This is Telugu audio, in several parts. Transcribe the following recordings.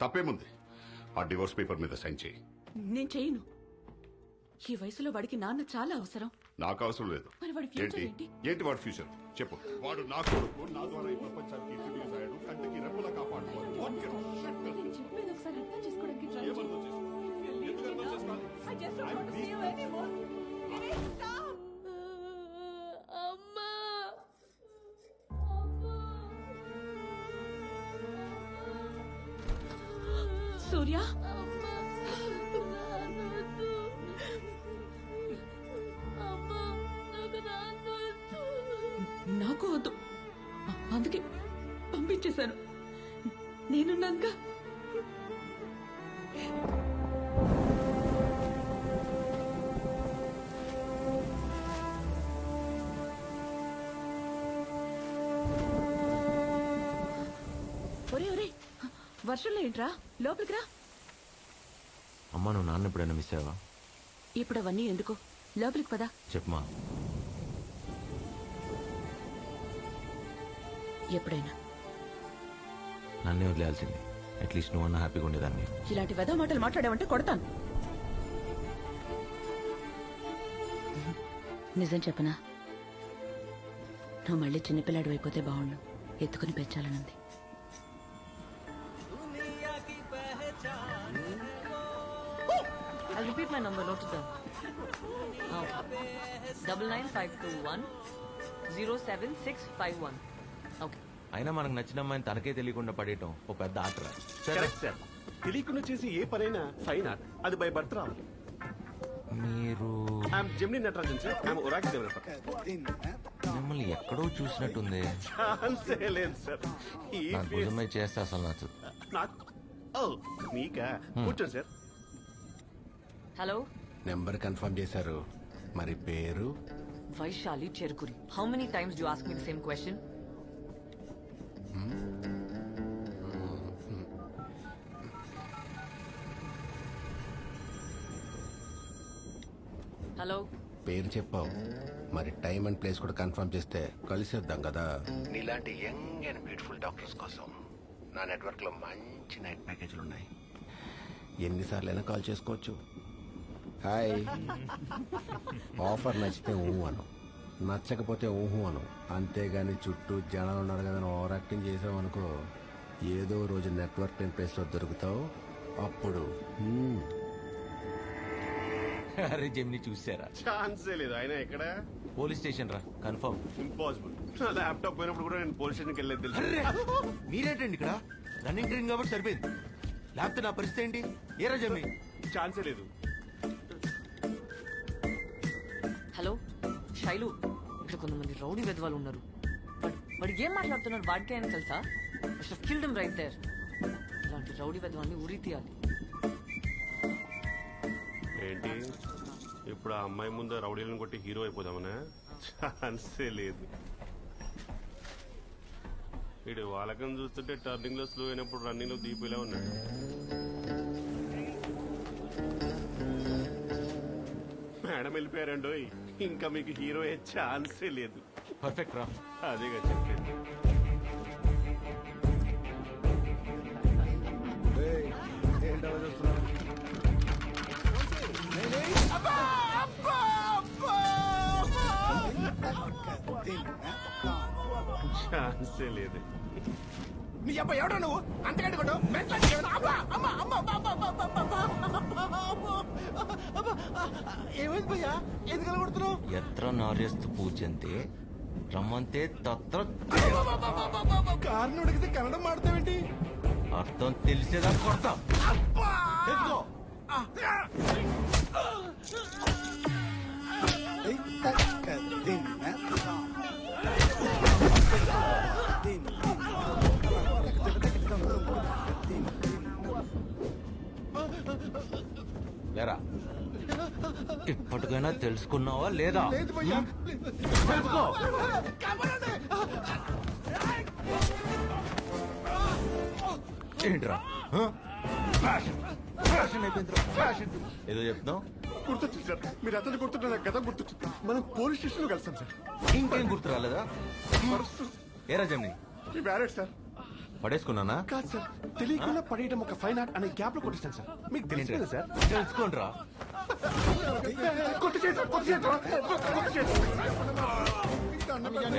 తప్పేముంది? ఆ డివోర్స్ పేపర్ మీద సైన్ చేయి. నేను చేయను. ఈ వయసులో వాడికి నాన్న చాలా అవసరం. నాకు అవసరం లేదు. మరి వాడి ఫ్యూచర్ ఏంటి? ఏంటి వాడి ఫ్యూచర్ చెప్పు. వాడు నా కొడుకు, నా ద్వారా ఈ ప్రపంచానికి ఇంట్రడ్యూస్ అయ్యాడు. కంటికి రెప్పలా కాపాడుకోవాలి. What kind of shit does నేను this? చెప్పేది ఒకసారి అర్థం చేసుకోవడానికి try ఏం అర్థం చేయి. చేసుకోవాలి? ఎందుకు అర్థం చేసుకోవాలి? I just don't want to see you anymore. Vineet, stop. అమ్మా. సూర్య, నాకు వద్దు, అందుకే పంపించేశాను. నేనున్నానుగా. ఒరే ఒరే, వర్షంలో ఏంట్రా? లోపలికి రా. అమ్మా, నువ్వు నాన్న ఎప్పుడైనా మిస్ అయ్యావా? ఇప్పుడు అవన్నీ ఎందుకు? లోపలికి పదా. చెప్పమా. ఎప్పుడైనా నన్నే వదిలేయాల్సింది. అట్లీస్ట్ నువ్వన్నా హ్యాపీగా ఉండేదాన్ని. ఇలాంటి వెధవ మాటలు మాట్లాడావంటే కొడతాను. నిజం చెప్పనా, నువ్వు మళ్ళీ చిన్నపిల్లాడు అయిపోతే బాగుండు. ఎత్తుకుని పెంచాలనుంది. I'll repeat my number, note it down. Okay. 99521 07651. Okay. అయినా మనకు నచ్చిన అమ్మాయిని తనకే తెలియకుండా పడేయటం ఓ పెద్ద ఆటరా. Correct sir. తెలియకుండా చేసి ఏ పనైనా ఫైన్ ఆర్ట్. అది బై బర్త్ రావాలి. మీరు I'm Gemini Natarajan sir. I'm Oracle developer. మిమ్మల్ని ఎక్కడో చూసినట్టుంది. ఛాన్సే లేదు సార్. ఈ నా భుజమై చేస్తే అసలు నచ్చదు. నాకు ఓ మీకా కూర్చోండి సార్. Hello? నెంబర్ కన్ఫర్మ్ చేశారు, మరి పేరు? Vaishali Cherukuri. How many times do you ask me the same question? Hello? పేరు చెప్పావు, మరి టైం అండ్ ప్లేస్ కూడా కన్ఫర్మ్ చేస్తే కలిసేద్దాం కదా. నీలాంటి యంగ్ అండ్ బ్యూటిఫుల్ డాక్టర్స్ కోసం నా నెట్వర్క్ లో మంచి నైట్ ప్యాకేజీలు ఉన్నాయి. ఎన్నిసార్లు అయినా కాల్ చేసుకోవచ్చు. హాయ్. ఆఫర్ నచ్చితే ఊహు అను, నచ్చకపోతే ఊహు అను. అంతేగాని చుట్టూ జనాలు ఉన్నారు కదా ఓవర్ యాక్టింగ్ చేసావు అనుకో, ఏదో రోజు నెట్వర్క్ లేని ప్లేస్ లో దొరుకుతావు. అప్పుడు అరే జెమిని చూసారా? ఛాన్సే లేదు. ఆయన ఎక్కడ? పోలీస్ స్టేషన్ రా, కన్ఫర్మ్. ఇంపాసిబుల్. నా ల్యాప్టాప్ పోయినప్పుడు కూడా నేను పోలీస్ స్టేషన్కి వెళ్ళేది తెలుసు. మీరేంటండి ఇక్కడ? రన్నింగ్ ట్రైన్ కాబట్టి సరిపోయింది. లేకపోతే నా పరిస్థితి ఏంటి? ఏరా జెమిని? ఛాన్సే లేదు. హలో శైలు, ఇక్కడ కొంతమంది రౌడీ వెధవాలు ఉన్నారు. వాడు ఏం మాట్లాడుతున్నారు వాడికే అని తెలుసా? Killed him right there. ఇలాంటి రౌడీ వెధవాన్ని ఉరి తీయాలి. ఏంటి ఇప్పుడు ఆ అమ్మాయి ముందు రౌడీలను కొట్టి హీరో అయిపోదామనా? ఛాన్సే లేదు. వీడు వాళ్ళకం చూస్తుంటే టర్నింగ్ లో స్లో అయినప్పుడు రన్నింగ్ లో దీపిలా ఉన్నాడు. మేడం వెళ్ళిపోయారండో, ఇంకా మీకు హీరో అయ్యే ఛాన్సే లేదు. పర్ఫెక్ట్ రా. అదేగా చెప్పేది. ఛాన్సే లేదు. నీ అబ్బా ఎవడో నువ్వు అంతకంటే కొట్టు. ఏమైంది భయ్యా? ఎందుకలా కొడుతున్నావు? ఎత్ర నార్యస్తు పూజంతే రమ్మంతే తత్ర. కారుని ఉడికితే కన్నడం మాడతావేంటి? అర్థం తెలిసేదా కొడతాం. తెలుసుకో. లేరా, ఇప్పటికైనా తెలుసుకున్నావా లేదా? లేదు భయ్యా. తెలుసుకో. ఏంట్రా ఫ్యాషన్ ఫ్యాషన్ అయిపోయింది. ఫ్యాషన్ ఏదో చెప్తున్నావు. గుర్తొచ్చింది సార్, మీరు అతను గుర్తుంటే నాకు గత గుర్తొచ్చింది. మనం పోలీస్ స్టేషన్ లో కలిసాం సార్. ఇంకేం గుర్తు రాలేదా? ఏరా జమ్ని, ఈ వ్యాలెట్ సార్. పడేసుకున్నానా? కాదు సార్, తెలియకుండా పడేయడం ఒక ఫైన్ ఆర్ట్ అనే గ్యాప్ లో కొట్టిస్తాను సార్. మీకు తెలియదు కదా సార్. తెలుసుకోండిరా.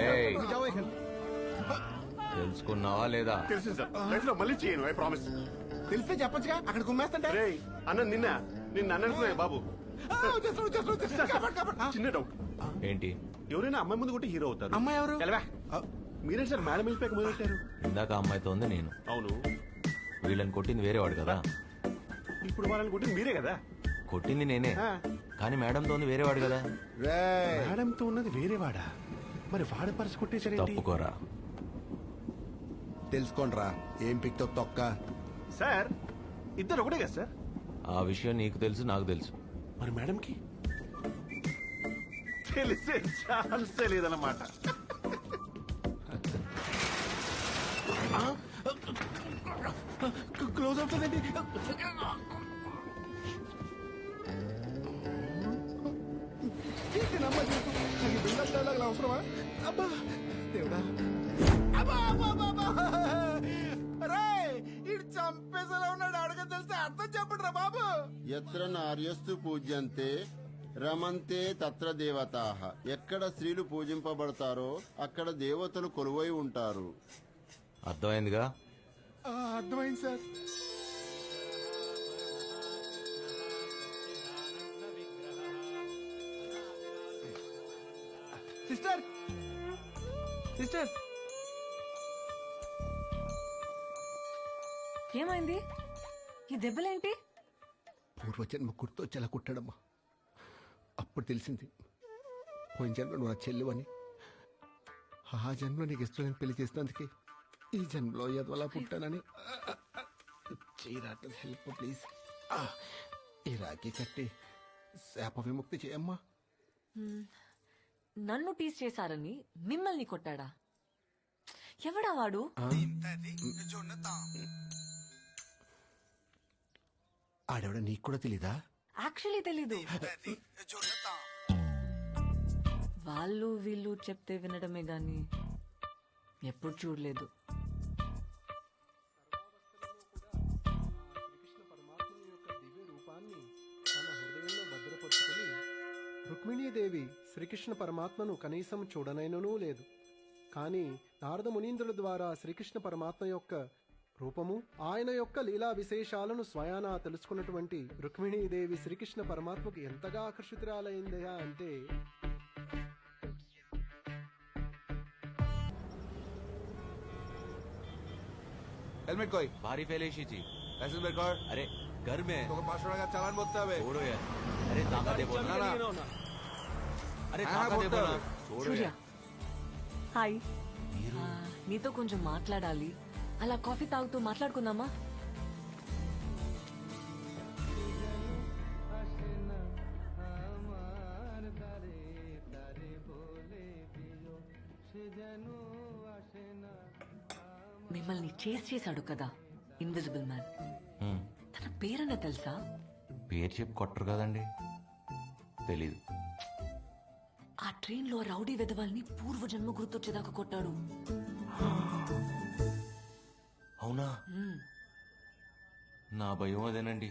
ఏయ్, తెలుసుకున్నావా లేదా? తెలిసింది సార్, లైఫ్ లో మళ్ళీ చేయను, ఐ ప్రామిస్. తెలిస్తే చెప్పొచ్చుగా, అక్కడ కుమ్మేస్తుంటే. రే అన్న నిన్న అనుకున్నా బాబు. చిన్న డౌట్, ఏంటి? ఎవరైనా అమ్మాయి ముందు కొట్టి హీరో అవుతారు. అమ్మాయి ఎవరు? తెలవా? మీరే సార్ మేడం వెళ్ళిపోయాక మొదలు పెట్టారు. ఇందాక అమ్మాయితో ఉంది నేను. అవును, వీళ్ళని కొట్టింది వేరేవాడు కదా. ఇప్పుడు వాళ్ళని కొట్టింది మీరే కదా. కొట్టింది నేనే, కానీ మేడంతో ఉంది వేరేవాడు కదా. మేడంతో ఉన్నది వేరేవాడా? మరి వాడ పరిచి కొట్టేశారేంటి? తప్పుకోరా. తెలుసుకోండిరా, ఏం పిక్తో తొక్క. సార్ ఇద్దరు ఒకటే కదా సార్. ఆ విషయం నీకు తెలుసు, నాకు తెలుసు. మరి మేడంకి తెలిసే ఛాన్సే లేదన్నమాట. క్లోజ్ అవుతుందండి. అవసరమా? అబ్బా దేవుడా, అబ్బా అబ్బా అబ్బా అబ్బా. రేయ్, ఈడు చంపేసేలా ఉన్నాడు. అడగ తెలిస్తే అర్థం చెప్పండి రా బాబు. ఎత్ర నార్యస్తు పూజ్యంతే రమంతే తత్ర దేవతాః. ఎక్కడ స్త్రీలు పూజింపబడతారో అక్కడ దేవతలు కొలువై ఉంటారు. అర్థమైందిగా? అర్థమైంది సార్. సిస్టర్, సిస్టర్, ఏమైంది? ఈ దెబ్బలేంటి? పూర్వజన్మ గుర్తొచ్చేలా కుట్టాడమ్మా. అప్పుడు తెలిసింది పోయిన జన్మ నువ్వు నా చెల్లివని. ఆ జన్మ నీకు ఇష్టం పెళ్లి చేసినందుకే ఈ జన్మలో ఎదవలా పుట్టానని. చేయరాట్లేదు, హెల్ప్ ప్లీజ్. ఈ రాఖీ కట్టి శాప విముక్తి చేయమ్మా. నన్ను టీస్ చేశారని మిమ్మల్ని కొట్టాడా? ఎవడా వాడు? ఆడవిడ నీకు కూడా తెలీదా? యాక్చువల్లీ తెలీదు. వాళ్ళు వీళ్ళు చెప్తే వినడమే గాని ఎప్పుడు చూడలేదు. రుక్మిణీదేవి శ్రీకృష్ణ పరమాత్మను కనీసం చూడనైననూ లేదు. కానీ నారద మునీంద్రుల ద్వారా శ్రీకృష్ణ పరమాత్మ యొక్క రూపము, ఆయన యొక్క లీలా విశేషాలను స్వయానా తెలుసుకున్నటువంటి రుక్మిణీదేవి శ్రీకృష్ణ పరమాత్మకు ఎంతగా ఆకర్షితురాలైందయా అంటే हेलमेट कोई भारी फैलेशी थी। Licence record. अरे घर में तो 500 का चालान बोलता है। छोड़ो यार। अरे ताका दे बोलना ना। अरे ताका दे बोलना। छोड़ो సూర్య, यार। హాయ్. నీతో కొంచెం మాట్లాడాలి. అలా కాఫీ తాగుతూ మాట్లాడుకుందామా? మిమ్మల్ని చేశాడు కదా ఇన్విజిబుల్ మ్యాన్. తన పేరన్న తెలుసా? పేరు చెప్పి కొట్టరు కదండి, తెలీదు. ఆ ట్రైన్ లో రౌడీ వెధవాల్ని పూర్వజన్మ గుర్తొచ్చేదాకా కొట్టాడు. అవునా? నా భయం అదేనండి.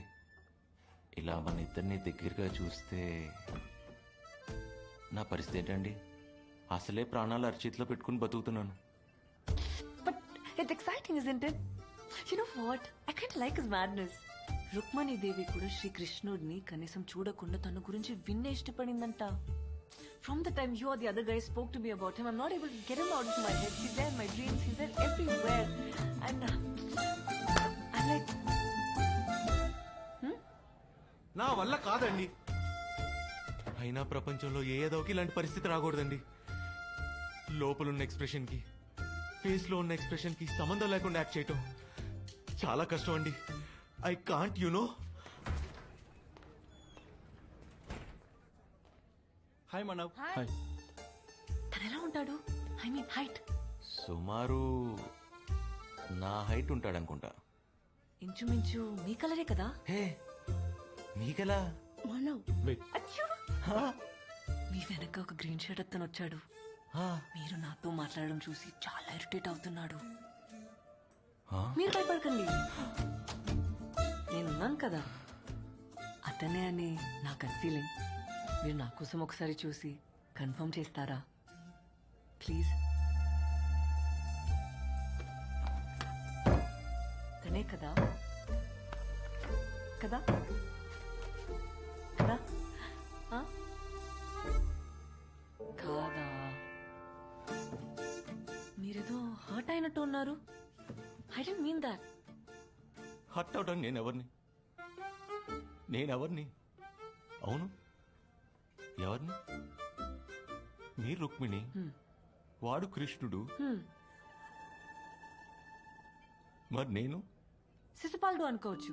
ఇలా మన ఇద్దరిని దగ్గరగా చూస్తే నా పరిస్థితి ఏంటండి? అసలే ప్రాణాలు అరచేతిలో పెట్టుకుని బతుకుతున్నాను. But it's exciting, isn't it? You know what? I kind of like his madness. Rukmini దేవి కూడా శ్రీకృష్ణుడిని కనీసం చూడకుండా తన గురించి విన్నే ఇష్టపడిందంట. From the time you or the other guy spoke to me about him, I'm not able to get him out of my head. He's there in my dreams. He's there everywhere. And I'm like, నా వల్ల కాదండి. అయినా ప్రపంచంలో ఏదోకి ఇలాంటి పరిస్థితి రాకూడదండి. లోపలున్న ఎక్స్ప్రెషన్ కి ఫేస్ లో ఉన్న ఎక్స్ప్రెషన్ కి సంబంధం లేకుండా యాక్ట్ చేయటం చాలా కష్టం అండి. I can't, you know. Hi Manav. తను ఎలా ఉంటాడు? I mean height. సుమారు నా హైట్ ఉంటాడనుకుంటా. ఇంచుమించు మీ కలరే కదా? హే, నీకెలా? అచ్చో! మీ వెనక ఒక గ్రీన్ షర్ట్ అతను వచ్చాడు. మీరు నాతో మాట్లాడడం చూసి చాలా ఇరిటేట్ అవుతున్నాడు. మీరు భయపడకండి, నేనున్నాను కదా. అతనే అని నా గట్ ఫీలింగ్. మీరు నా కోసం ఒకసారి చూసి కన్ఫర్మ్ చేస్తారా ప్లీజ్? తనే కదా కదా కదా ఆ? కాదా? మీరేదో హర్ట్ అయినట్టు ఉన్నారు. I don't mean that. Hurt అవడానికి నేనెవరిని? అవును, ఎవరిని? మీరు రుక్మిణి, వాడు కృష్ణుడు, మరి నేను శిశుపాలుడు అనుకోవచ్చు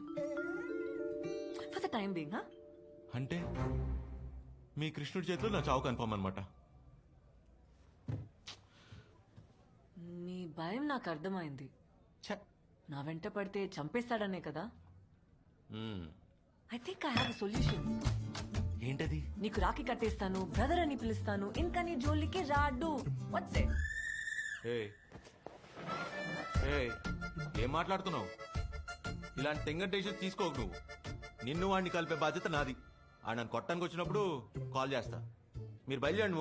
ఫర్ ద టైం బీయింగ్. అంటే మీ కృష్ణుడి చేతిలో నా చావు కన్ఫర్మ్ అనమాట. నీ భయం నాకు అర్థమైంది. నా వెంట పడితే చంపేస్తాడనే కదా. I think I have solution. ఏంటది? నీకు రాఖీ కట్టేస్తాను, బ్రదర్ అని పిలుస్తాను, ఇంకా నీ జోలికి రాడు. What's it? ఏం మాట్లాడుతున్నావు? ఇలాంటి తెంగర్ డెసిషన్ తీసుకోకు నువ్వు. నిన్ను వాడిని కలిపే బాధ్యత నాది. ఆ నన్ను కొట్టడానికి వచ్చినప్పుడు కాల్ చేస్తా. మీరు బయలుదేరండి.